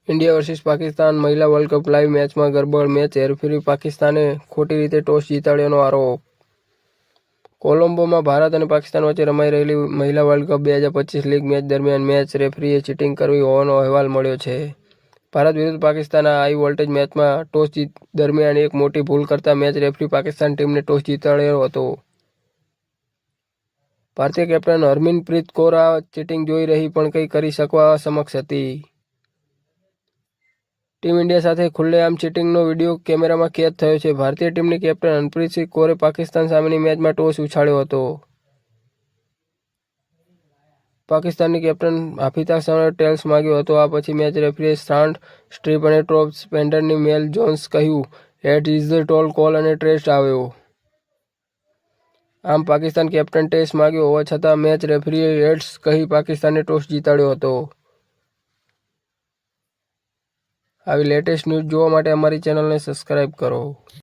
India versus Pakistan મહિલા world cup live મેચમાં ગરબડ, match હેરફેરી, પાકિસ્તાને ખોટી રીતે ટોસ જીતાડ્યાનો આરોપ. કોલંબોમાં ભારત અને પાકિસ્તાન વચ્ચે રમાઈ રહેલી મહિલા વર્લ્ડ કપ 2025 લીગ મેચ દરમિયાન મેચ રેફરીએ ચીટિંગ કરી હોવાનો અહેવાલ મળ્યો છે. ભારત વિરુદ્ધ પાકિસ્તાન આ હાઈ વોલ્ટેજ મેચમાં ટોસ દરમિયાન એક મોટી ભૂલ કરતા મેચ રેફરી પાકિસ્તાન ટીમને ટોસ જીતાડ્યો હતો. ભારતીય કેપ્ટન હરમિનપ્રીત કૌર આ ચીટિંગ જોઈ રહી પણ કંઈ કરી શકવા અસમક્ષ હતી. ટીમ ઇન્ડિયા સાથે ખુલ્લેઆમ ચીટિંગનો વિડીયો કેમેરામાં કેદ થયો છે. ભારતીય ટીમની કેપ્ટન હરમિનપ્રીત કૌરે પાકિસ્તાન સામેની મેચમાં ટોસ ઉછાળ્યો હતો. પાકિસ્તાનની કેપ્ટન હાફિઝા સલમાને ટેલ્સ માંગ્યો હતો. આ પછી મેચ રેફરીએ સાન્ડ, સ્ટ્રીપ અને ટોપ સ્પેન્ડરની મેલ જોન્સ કહ્યું, "હેડ ઇઝ ધ ટોલ કોલ અને ટેસ્ટ આવ્યો." આમ પાકિસ્તાન કેપ્ટન ટેસ માંગ્યો હોવા છતાં મેચ રેફરીએ હેડ્સ કહી પાકિસ્તાને ટોસ જીતાડ્યો હતો. આવી લેટેસ્ટ ન્યૂઝ જોવા માટે અમારી ચેનલને સબસ્ક્રાઇબ કરો.